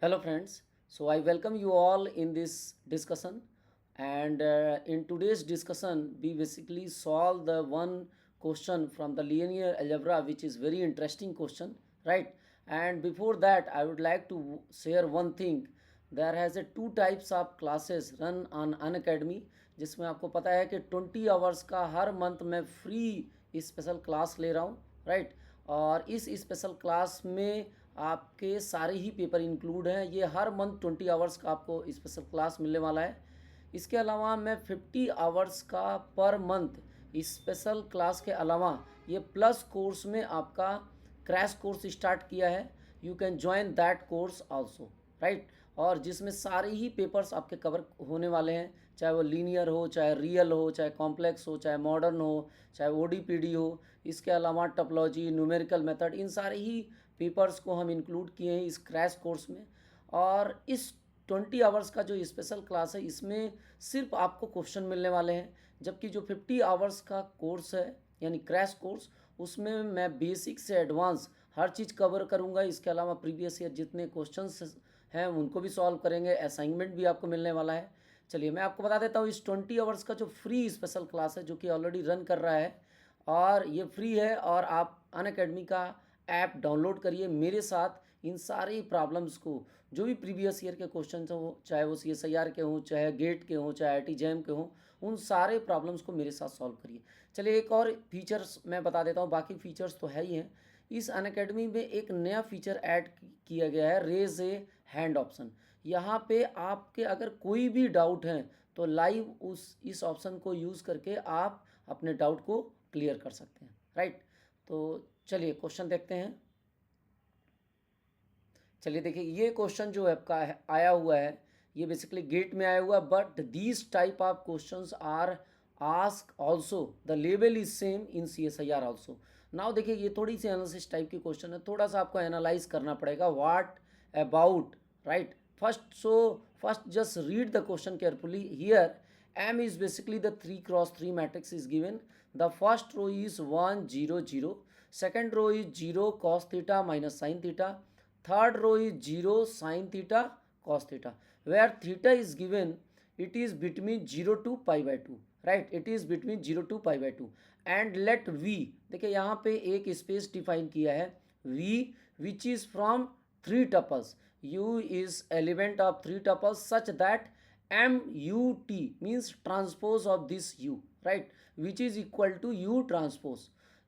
Hello, friends. So, I welcome you all in this discussion. And in today's discussion, we basically solve the one question from the linear algebra, which is very interesting question, right? And before that, I would like to share one thing. There has a two types of classes run on Unacademy, जिसमें आपको पता है कि 20 hours का हर month में free special class ले रहा हूँ, राइट। और इस स्पेशल क्लास में आपके सारे ही पेपर इंक्लूड हैं। ये हर मंथ 20 आवर्स का आपको स्पेशल क्लास मिलने वाला है। इसके अलावा मैं 50 आवर्स का पर मंथ स्पेशल क्लास के अलावा ये प्लस कोर्स में आपका क्रैश कोर्स स्टार्ट किया है। You can join that course also, right. और जिसमें सारे ही पेपर्स आपके कवर होने वाले हैं, चाहे वो लीनियर हो, चाहे रियल हो, चाहे कॉम्प्लेक्स हो, चाहे मॉडर्न हो, चाहे ओडीपीडी हो। इसके अलावा टोपोलॉजी, न्यूमेरिकल मेथड, इन सारे ही पेपर्स को हम इंक्लूड किए हैं इस क्रैश कोर्स में। और इस 20 आवर्स का जो स्पेशल क्लास है, इसमें सिर्फ आपको क्वेश्चन मिलने वाले हैं, जबकि जो 50 आवर्स का कोर्स है यानी क्रैश कोर्स, उसमें मैं बेसिक से एडवांस हर चीज़ कवर करूंगा। इसके अलावा प्रीवियस ईयर जितने क्वेश्चंस हैं उनको भी सॉल्व करेंगे, असाइनमेंट भी आपको मिलने वाला है। चलिए मैं आपको बता देता हूँ, इस 20 आवर्स का जो फ्री स्पेशल क्लास है जो कि ऑलरेडी रन कर रहा है, और ये फ्री है, और आप अनअकैडमी का ऐप डाउनलोड करिए। मेरे साथ इन सारी प्रॉब्लम्स को, जो भी प्रीवियस ईयर के क्वेश्चन हो, चाहे वो CSIR के हों, चाहे गेट के हों, चाहे IT जैम के हों, उन सारे प्रॉब्लम्स को मेरे साथ सॉल्व करिए। चलिए एक और फीचर्स मैं बता देता हूँ, बाकी फीचर्स तो है ही हैं। इस अनअकैडमी में एक नया फीचर ऐड किया गया है, रेज ए हैंड ऑप्शन। यहाँ पे आपके अगर कोई भी डाउट है तो लाइव इस ऑप्शन को यूज़ करके आप अपने डाउट को क्लियर कर सकते हैं, राइट। तो चलिए क्वेश्चन देखते हैं। चलिए देखिए, ये क्वेश्चन जो आपका आया हुआ है, ये बेसिकली गेट में आया हुआ है, but these type of questions are ask also, the level is same in CSIR also. Now देखिए, ये थोड़ी सी एनालिसिस टाइप की क्वेश्चन है, थोड़ा सा आपको एनालाइज करना पड़ेगा। What about, right. First just read the question carefully. Here M is basically the 3x3 matrix is given. The first row is 1 0 0, second row is 0 cos theta minus sin theta, third row is 0 sin theta cos theta, where theta is given, it is between 0 to pi by 2, right, it is between 0 to pi by 2। and let V, देखिए यहाँ पे एक space define किया है, V which is from 3 tuples, U is element of 3 tuples such that MUT means transpose of this U, right, which is equal to U transpose।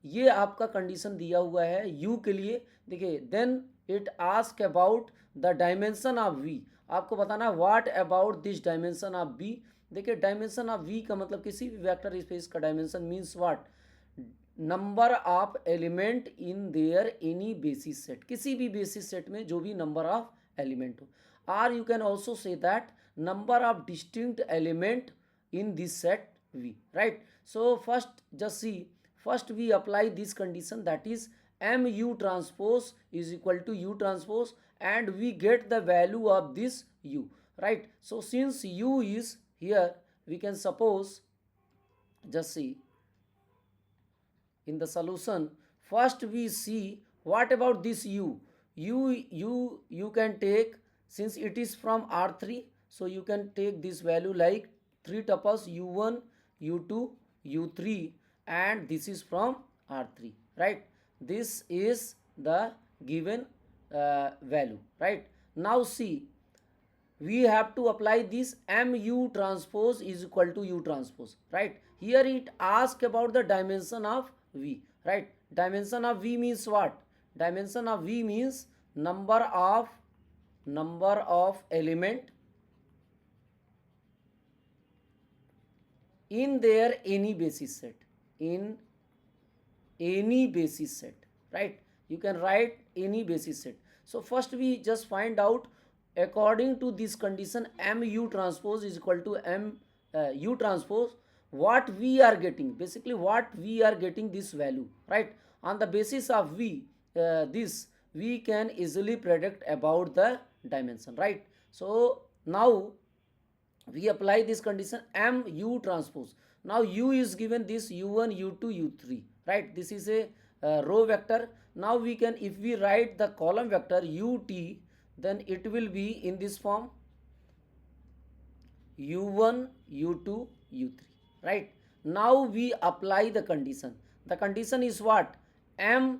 ये आपका condition दिया हुआ है U के लिए। देखिए, then it ask about the dimension of V। आपको बताना what about this dimension of V। देखिए, डायमेंशन ऑफ V का मतलब किसी भी वेक्टर स्पेस का dimension means what, number of element in their any basis set, किसी भी बेसिस सेट में जो भी नंबर ऑफ एलिमेंट हो। Or you can also say that number of distinct element in this set V, right। So first we apply this condition, that is mu transpose is equal to U transpose, and we get the value of this U, right। So since U is here, we can suppose, just see in the solution, first we see what about this you can take, since it is from R3, so you can take this value like 3 tuples U1 U2 U3, and this is from R3, right, this is the given value, right। now see, we have to apply this mu transpose is equal to U transpose, right। here it asks about the dimension of V, right। dimension of V means what, dimension of V means number of element in their any basis set, in any basis set, right, you can write any basis set। so first we just find out, according to this condition mu transpose is equal to U transpose, what we are getting, basically what we are getting this value, right। on the basis of V, this we can easily predict about the dimension, right। so now we apply this condition mu transpose. Now U is given this U1 U2 U3, right, this is a row vector। now we can, if we write the column vector UT, then it will be in this form u1 u2 u3, right? Now we apply the condition. The condition is what? M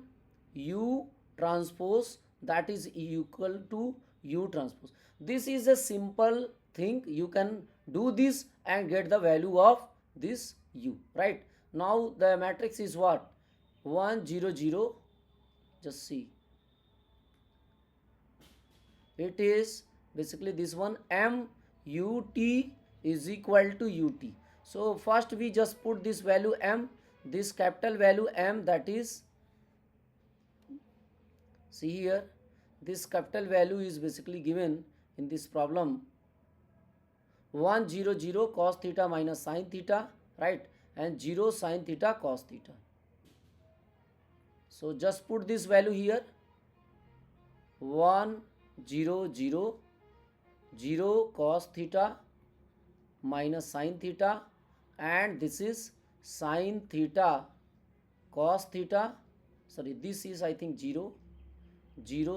u transpose, that is equal to u transpose. This is a simple thing. You can do this and get the value of this u, right? Now the matrix is what? 1 0 0. Just see, it is basically this one. M ut is equal to ut. So first we just put this value m, this capital value m, that is, see here, this capital value is basically given in this problem 100 cos theta minus sin theta, right? And 0 sin theta cos theta. So just put this value here, 100 0 cos theta minus sin theta, and this is sin theta cos theta. Sorry, this is I think 0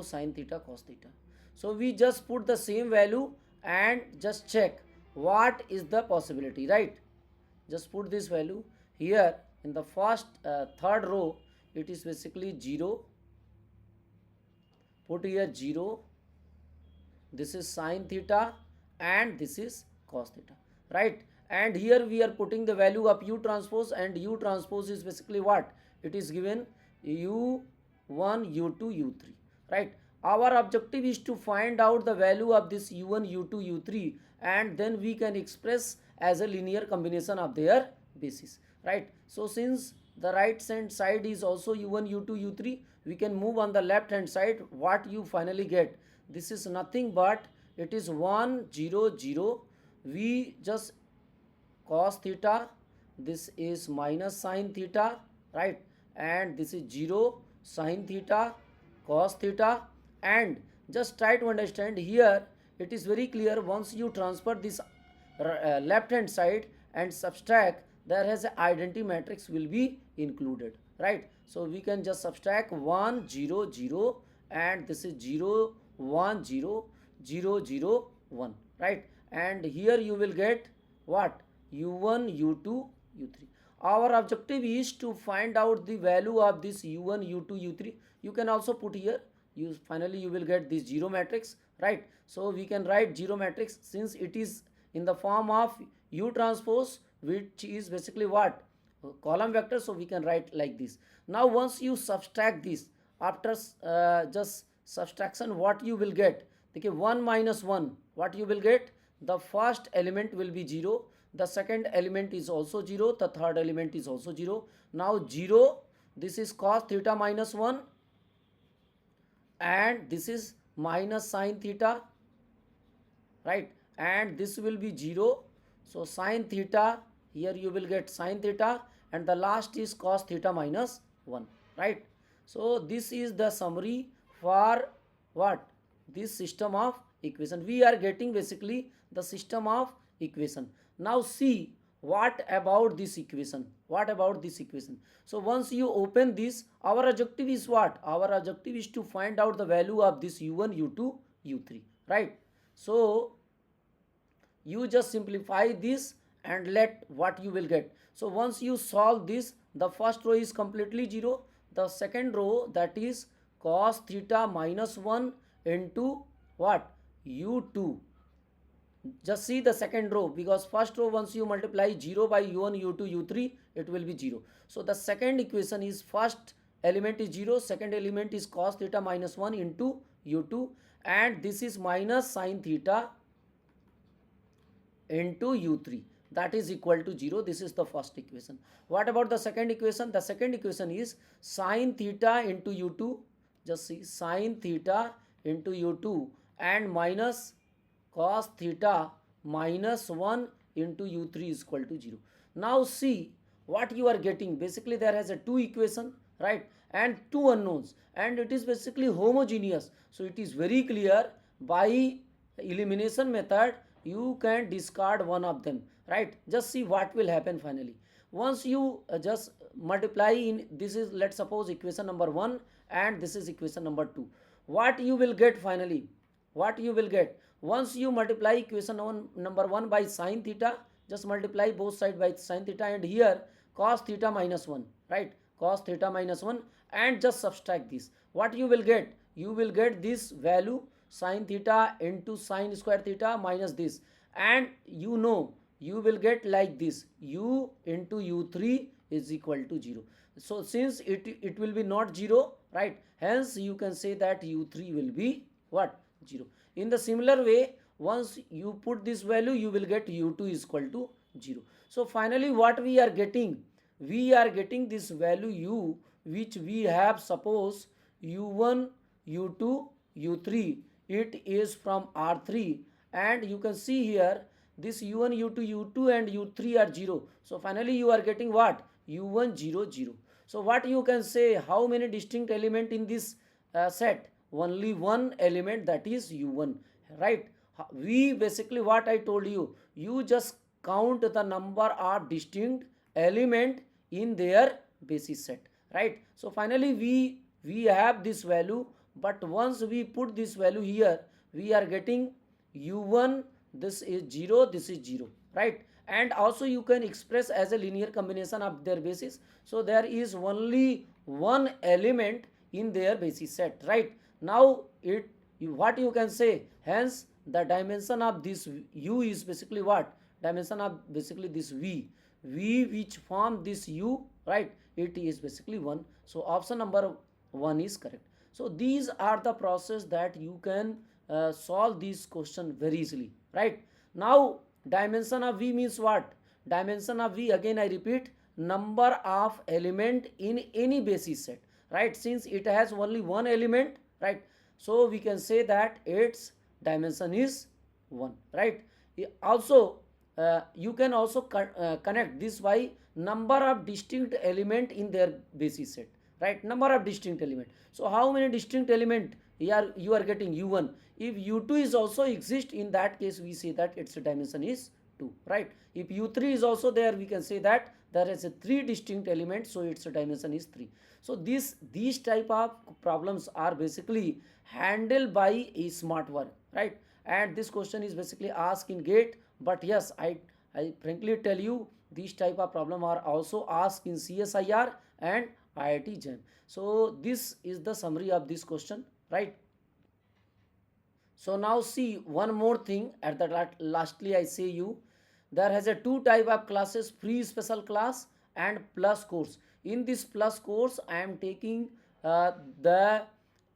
sin theta cos theta. So we just put the same value and just check what is the possibility, right? Just put this value here in the first third row. It is basically 0. Put here 0. This is sin theta and this is cos theta, right? And here we are putting the value of u transpose, and u transpose is basically what? It is given u1 u2 u3, right? Our objective is to find out the value of this u1 u2 u3, and then we can express as a linear combination of their basis, right? So since the right hand side is also u1 u2 u3, we can move on the left hand side. What you finally get, this is nothing but it is 1 0 0. We just cos theta, this is minus sin theta, right? And this is 0 sin theta cos theta. And just try to understand here, it is very clear. Once you transfer this left hand side and subtract, there has an identity matrix will be included, right? So we can just subtract 1 0 0, and this is 0 1 0 0 0 1, right? And here you will get what? u1 u2 u3. Our objective is to find out the value of this u1 u2 u3. You can also put here, finally you will get this 0 matrix, right? So we can write 0 matrix since it is in the form of u transpose, which is basically what? Column vector. So we can write like this. Now once you subtract this, after just subtraction, what you will get? Okay, 1 minus 1, what you will get? The first element will be 0, the second element is also 0, the third element is also 0. Now 0, this is cos theta minus 1, and this is minus sin theta, right? And this will be 0. So sin theta, here you will get sin theta, and the last is cos theta minus 1, right? So this is the summary for what? This system of equation. We are getting basically the system of equation. Now see, what about this equation? What about this equation? So once you open this, our objective is what? Our objective is to find out the value of this u1 u2 u3, right? So you just simplify this and let what you will get. So once you solve this, the first row is completely 0. The second row, that is cos theta minus 1 into what? u2. Just see the second row, because first row once you multiply 0 by u1 u2 u3, it will be 0. So the second equation is, first element is 0, second element is cos theta minus 1 into u2, and this is minus sin theta into u3, that is equal to 0. This is the first equation. What about the second equation? The second equation is sin theta into u2. Just see, sin theta into u2 and minus cos theta minus 1 into u3 is equal to 0. Now see what you are getting. Basically there has a two equation, right, and two unknowns, and it is basically homogeneous. So it is very clear, by elimination method you can discard one of them, right? Just see what will happen finally. Once you just multiply in, this is, let's suppose, equation number 1, and this is equation number 2. What you will get finally? what you will get? Once you multiply equation number 1 by sin theta, just multiply both side by sin theta, and here cos theta minus 1, right? Cos theta minus 1, and just subtract this. What you will get? You will get this value sin theta into sin square theta minus this, and you know you will get like this, u into u3 is equal to 0. So since it will be not 0, right, hence you can say that u3 will be what? 0. In the similar way, once you put this value, you will get u2 is equal to 0. So finally what we are getting? We are getting this value u, which we have suppose u1, u2, u3, it is from R3, and you can see here this u1, u2, u2 and u3 are 0. So finally you are getting what? u1 0 0. So what you can say, how many distinct element in this set? Only one element, that is u1, right? We basically, what I told you, you just count the number of distinct element in their basis set, right? So finally we have this value, but once we put this value here, we are getting u1, this is 0, this is 0, right? And also you can express as a linear combination of their basis. So there is only one element in their basis set, right? Now what you can say, hence the dimension of this u is basically what? Dimension of basically this v which form this u, right, it is basically 1. So option number 1 is correct. So these are the process that you can solve this question very easily, right? Now dimension of v means what? Dimension of v, again I repeat, number of element in any basis set, right? Since it has only one element, right, so we can say that its dimension is 1, right? Also you can also connect this by number of distinct element in their basis set, right? Number of distinct element. So how many distinct element you are getting? u1. If u2 is also exist, in that case we say that its dimension is 2, right? If u3 is also there, we can say that there is a 3 distinct elements, so its dimension is 3. So these type of problems are basically handled by a smart work, right? And this question is basically asked in GATE, but yes, I frankly tell you, these type of problem are also asked in CSIR and IIT JAM. So this is the summary of this question, right? So now see one more thing at the lastly I say you, there has a two type of classes, free special class and plus course. In this plus course I am taking the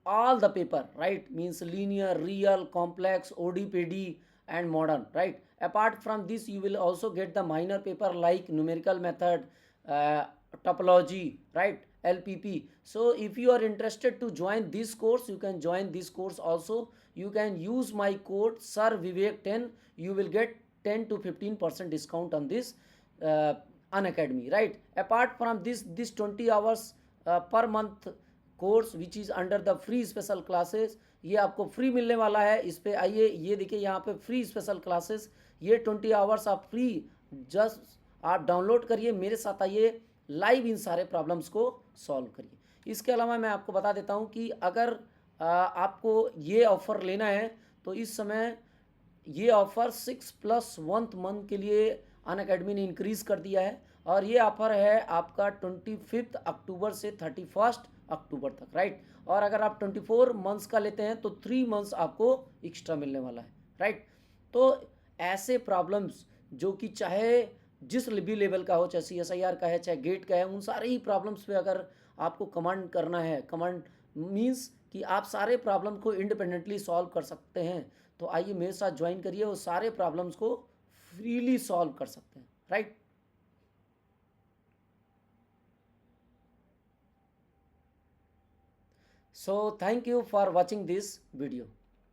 all the paper, right? Means linear, real, complex, ODPD and modern, right? Apart from this you will also get the minor paper like numerical method, uh, topology, right, LPP. So if you are interested to join this course, you can join this course also. You can use my code sir vivek 10, you will get 10 to 15% discount on this uh, Unacademy, right? Apart from this 20 hours per month course which is under the free special classes, ये आपको free मिलने वाला है। इस पे आइए, ये देखिए यहाँ पे फ्री स्पेशल क्लासेस, ये 20 आवर्स आप फ्री जस्ट आप डाउनलोड करिए, मेरे साथ आइए, लाइव इन सारे प्रॉब्लम्स को सॉल्व करिए। इसके अलावा मैं आपको बता देता हूँ कि अगर आपको ये ऑफ़र लेना है तो इस समय ये ऑफ़र 6+1 मंथ के लिए अनअकैडमी ने इंक्रीज़ कर दिया है, और ये ऑफ़र है आपका 25 अक्टूबर से 31 अक्टूबर तक, राइट? और अगर आप 24 मंथ्स का लेते हैं तो 3 मंथ्स आपको एक्स्ट्रा मिलने वाला है, राइट? तो ऐसे प्रॉब्लम्स जो कि चाहे जिस भी लेवल का हो, चाहे CSIR का है, चाहे गेट का है, उन सारे ही प्रॉब्लम्स पे अगर आपको कमांड करना है, कमांड मीन्स कि आप सारे प्रॉब्लम को इंडिपेंडेंटली सॉल्व कर सकते हैं, तो आइए मेरे साथ ज्वाइन करिए, वो सारे प्रॉब्लम्स को फ्रीली सॉल्व कर सकते हैं, right? So thank you for watching this video.